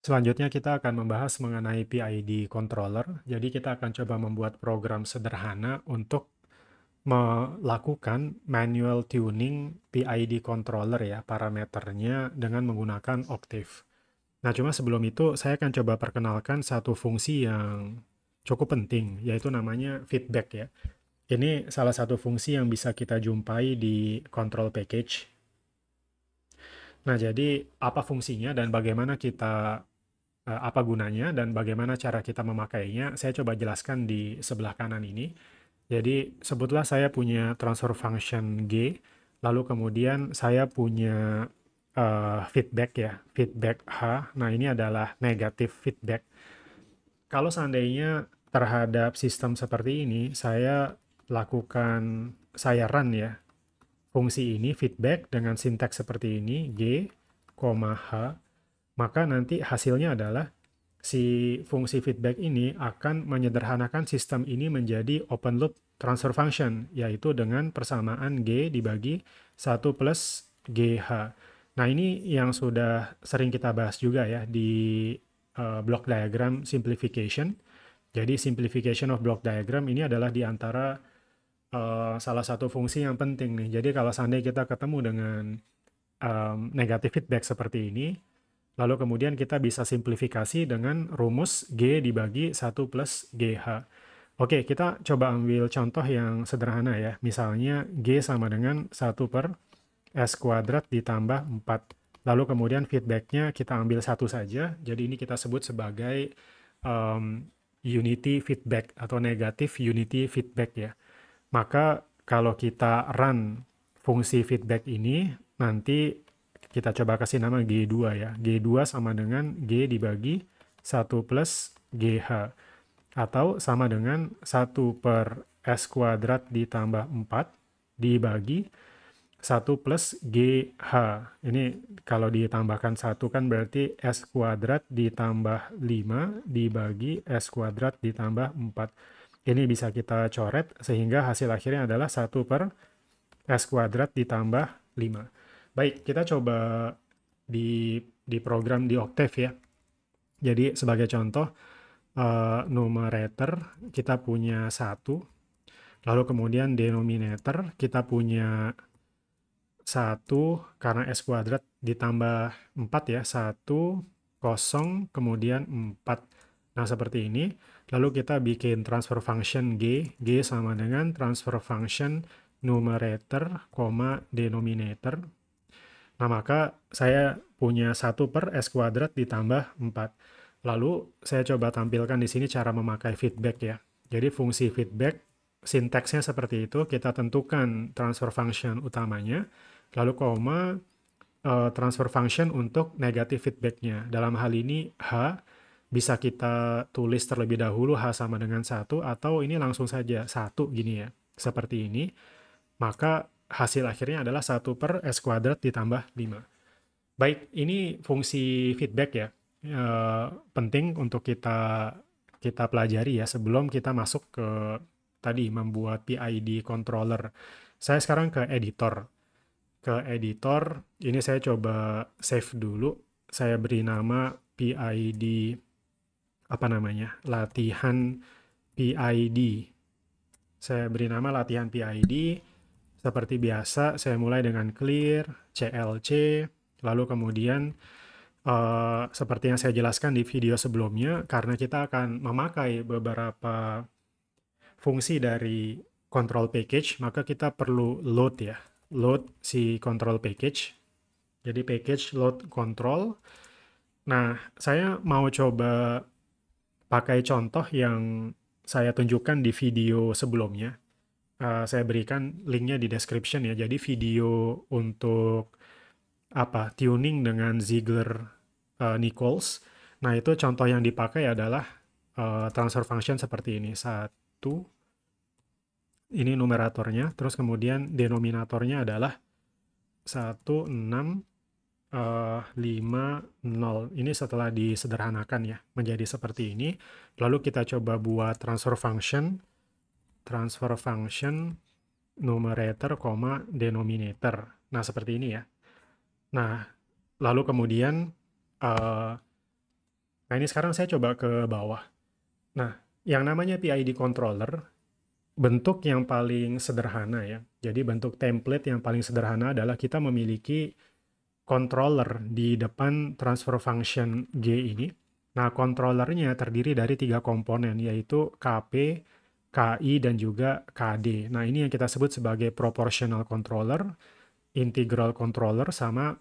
Selanjutnya kita akan membahas mengenai PID controller. Jadi kita akan coba membuat program sederhana untuk melakukan manual tuning PID controller ya, parameternya dengan menggunakan Octave. Nah, cuma sebelum itu saya akan coba perkenalkan satu fungsi yang cukup penting, yaitu namanya feedback ya. Ini salah satu fungsi yang bisa kita jumpai di control package. Nah, jadi apa fungsinya dan bagaimana kita apa gunanya dan bagaimana cara kita memakainya, saya coba jelaskan di sebelah kanan ini. Jadi, sebutlah saya punya transfer function G, lalu kemudian saya punya feedback ya, feedback H. Nah, ini adalah negatif feedback. Kalau seandainya terhadap sistem seperti ini, saya run ya, fungsi ini feedback dengan sinteks seperti ini, G, H, maka nanti hasilnya adalah si fungsi feedback ini akan menyederhanakan sistem ini menjadi open loop transfer function, yaitu dengan persamaan G dibagi 1 plus GH. Nah, ini yang sudah sering kita bahas juga ya di block diagram simplification. Jadi, simplification of block diagram ini adalah di antara salah satu fungsi yang penting nih. Jadi, kalau seandainya kita ketemu dengan negative feedback seperti ini, lalu kemudian kita bisa simplifikasi dengan rumus G dibagi 1 plus GH. Oke, kita coba ambil contoh yang sederhana ya. Misalnya G sama dengan 1 per S kuadrat ditambah 4. Lalu kemudian feedback-nya kita ambil satu saja. Jadi ini kita sebut sebagai um, unity feedback atau negatif unity feedback ya. Maka kalau kita run fungsi feedback ini, nanti kita coba kasih nama G2 ya. G2 sama dengan G dibagi 1 plus GH. Atau sama dengan 1 per S kuadrat ditambah 4 dibagi 1 plus GH. Ini kalau ditambahkan 1 kan berarti S kuadrat ditambah 5 dibagi S kuadrat ditambah 4. Ini bisa kita coret sehingga hasil akhirnya adalah 1 per S kuadrat ditambah 5. Baik, kita coba di program di Octave ya. Jadi sebagai contoh, numerator kita punya 1, lalu kemudian denominator kita punya 1 karena S kuadrat ditambah 4 ya, 1, 0, kemudian 4. Nah, seperti ini. Lalu kita bikin transfer function G. G sama dengan transfer function numerator, denominator. Nah, maka saya punya 1 per S kuadrat ditambah 4. Lalu saya coba tampilkan di sini cara memakai feedback ya. Jadi fungsi feedback, sinteksnya seperti itu, kita tentukan transfer function utamanya, lalu koma, transfer function untuk negatif feedback-nya. Dalam hal ini H, bisa kita tulis terlebih dahulu H sama dengan 1, atau ini langsung saja 1 gini ya, seperti ini. Maka hasil akhirnya adalah 1 per S kuadrat ditambah 5. Baik, ini fungsi feedback ya. Penting untuk kita pelajari ya sebelum kita masuk ke tadi membuat PID controller. Saya sekarang ke editor. Ke editor, ini saya coba save dulu. Saya beri nama PID, apa namanya, latihan PID. Saya beri nama latihan PID. Seperti biasa, saya mulai dengan clear, CLC, lalu kemudian seperti yang saya jelaskan di video sebelumnya, karena kita akan memakai beberapa fungsi dari control package, maka kita perlu load ya, load si control package. Jadi package load control. Nah, saya mau coba pakai contoh yang saya tunjukkan di video sebelumnya. Saya berikan linknya di description ya. Jadi video untuk tuning dengan Ziegler-Nichols. Nah, itu contoh yang dipakai adalah transfer function seperti ini. 1, ini numeratornya, terus kemudian denominatornya adalah 1, 6, 5, 0. Ini setelah disederhanakan ya, menjadi seperti ini. Lalu kita coba buat transfer function numerator, denominator. Nah, seperti ini ya. Nah, lalu kemudian Nah, ini sekarang saya coba ke bawah. Nah, yang namanya PID controller, bentuk yang paling sederhana ya. Jadi bentuk template yang paling sederhana adalah kita memiliki controller di depan transfer function G ini. Nah, controllernya terdiri dari 3 komponen, yaitu KP, KI, dan juga KD. Nah, ini yang kita sebut sebagai proportional controller, integral controller, sama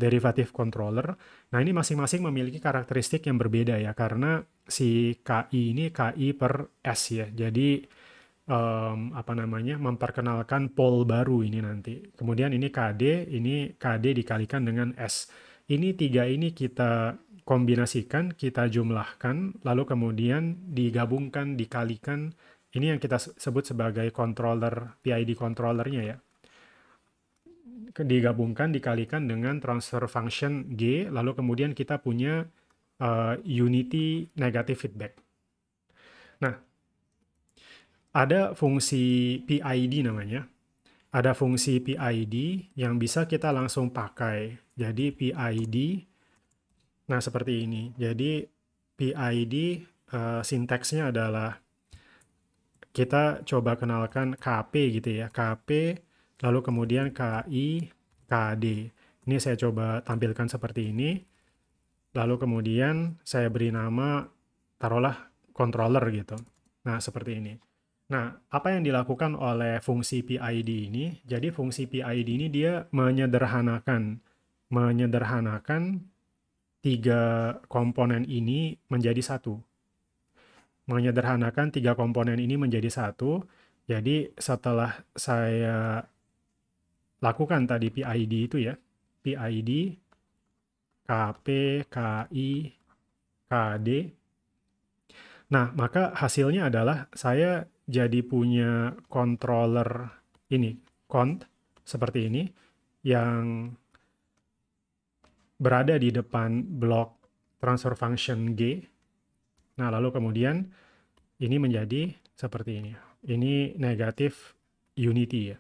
derivative controller. Nah, ini masing-masing memiliki karakteristik yang berbeda ya, karena si KI ini KI per S ya. Jadi, apa namanya, memperkenalkan pole baru ini nanti. Kemudian ini KD dikalikan dengan S. Ini tiga ini kita kombinasikan, kita jumlahkan, lalu kemudian digabungkan, dikalikan. Ini yang kita sebut sebagai controller, PID controllernya ya. Digabungkan, dikalikan dengan transfer function G, lalu kemudian kita punya unity negative feedback. Nah, ada fungsi PID namanya. Ada fungsi PID yang bisa kita langsung pakai. Jadi PID, nah seperti ini. Jadi PID sinteksnya adalah kita coba kenalkan KP gitu ya. KP, lalu kemudian KI, KD. Ini saya coba tampilkan seperti ini. Lalu kemudian saya beri nama, taruhlah controller gitu. Nah, seperti ini. Nah, apa yang dilakukan oleh fungsi PID ini? Jadi fungsi PID ini dia menyederhanakan tiga komponen ini menjadi satu. Menyederhanakan tiga komponen ini menjadi satu. Jadi setelah saya lakukan tadi PID itu ya, PID, KP, KI, KD. Nah, maka hasilnya adalah saya jadi punya controller ini, cont, seperti ini, yang berada di depan blok transfer function G. Nah, lalu kemudian ini menjadi seperti ini. Ini negatif unity ya.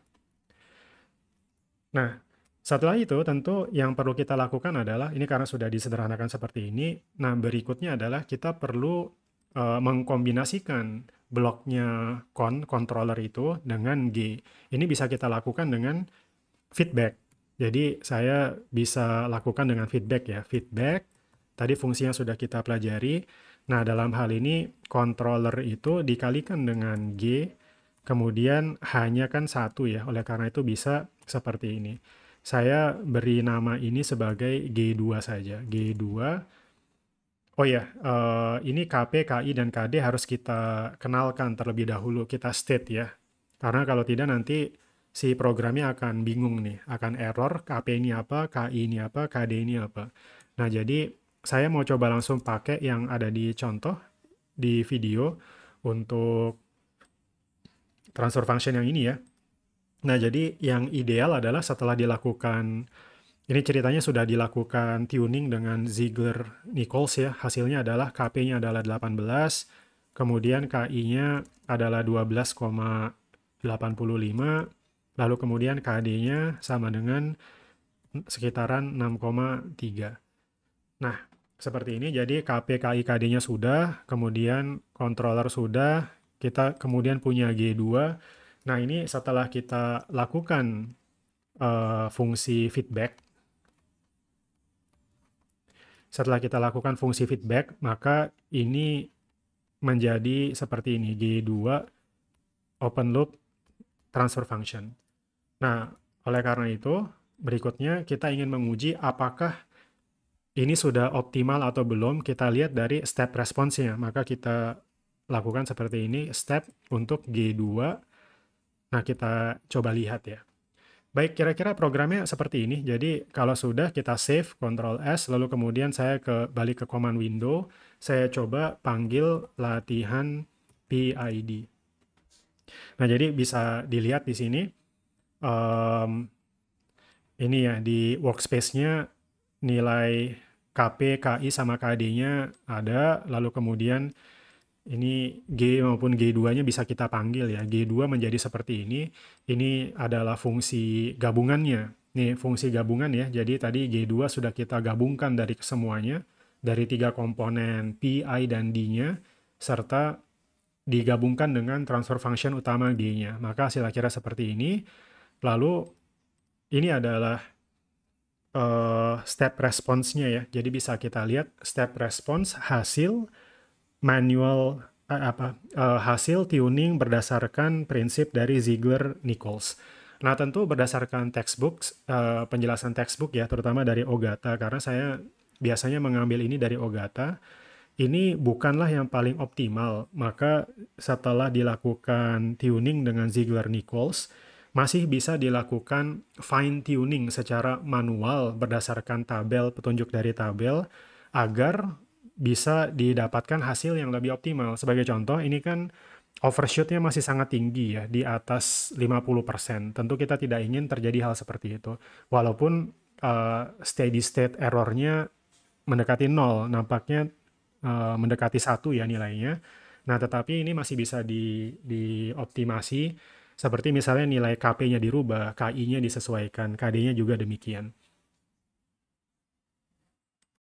Nah, setelah itu tentu yang perlu kita lakukan adalah, ini karena sudah disederhanakan seperti ini, nah berikutnya adalah kita perlu mengkombinasikan bloknya controller itu dengan G. Ini bisa kita lakukan dengan feedback. Jadi saya bisa lakukan dengan feedback ya. Feedback, tadi fungsinya sudah kita pelajari. Nah, dalam hal ini controller itu dikalikan dengan G, kemudian hanya kan satu ya. Oleh karena itu bisa seperti ini. Saya beri nama ini sebagai G2 saja. G2. Oh ya, ini KP, KI, dan KD harus kita kenalkan terlebih dahulu, kita state ya. Karena kalau tidak nanti si programnya akan bingung nih, akan error, KP ini apa, KI ini apa, KD ini apa. Nah, jadi saya mau coba langsung pakai yang ada di contoh, di video, untuk transfer function yang ini ya. Nah, jadi yang ideal adalah setelah dilakukan, ini ceritanya sudah dilakukan tuning dengan Ziegler-Nichols ya. Hasilnya adalah KP-nya adalah 18, kemudian KI-nya adalah 12,85, lalu kemudian KD-nya sama dengan sekitaran 6,3. Nah, seperti ini. Jadi KP, KI, KD-nya sudah, kemudian controller sudah, kita kemudian punya G2. Nah, ini setelah kita lakukan fungsi feedback, maka ini menjadi seperti ini, G2 open loop transfer function. Nah, oleh karena itu, berikutnya kita ingin menguji apakah ini sudah optimal atau belum. Kita lihat dari step response-nya. Maka kita lakukan seperti ini, step untuk G2. Nah, kita coba lihat ya. Baik, kira-kira programnya seperti ini. Jadi kalau sudah kita save, Ctrl S, lalu kemudian saya balik ke command window, saya coba panggil latihan PID. Nah, jadi bisa dilihat di sini, ini ya, di workspace-nya nilai KP, KI, sama KD-nya ada, lalu kemudian ini G maupun G2-nya bisa kita panggil ya. G2 menjadi seperti ini. Ini adalah fungsi gabungannya. Nih, fungsi gabungan ya. Jadi tadi G2 sudah kita gabungkan dari semuanya. dari 3 komponen P, I, dan D-nya, serta digabungkan dengan transfer function utama D-nya. Maka hasil akhirnya seperti ini. Lalu ini adalah step response-nya ya. Jadi bisa kita lihat step response hasil manual hasil tuning berdasarkan prinsip dari Ziegler-Nichols. Nah, tentu berdasarkan textbook, penjelasan textbook ya, terutama dari Ogata, karena saya biasanya mengambil ini dari Ogata, ini bukanlah yang paling optimal. Maka setelah dilakukan tuning dengan Ziegler-Nichols, masih bisa dilakukan fine tuning secara manual berdasarkan tabel, petunjuk dari tabel, agar bisa didapatkan hasil yang lebih optimal. Sebagai contoh, ini kan overshoot-nya masih sangat tinggi ya, di atas 50%. Tentu kita tidak ingin terjadi hal seperti itu. Walaupun steady state error-nya mendekati 0, nampaknya mendekati 1 ya nilainya. Nah, tetapi ini masih bisa dioptimasi, seperti misalnya nilai KP-nya dirubah, KI-nya disesuaikan, KD-nya juga demikian.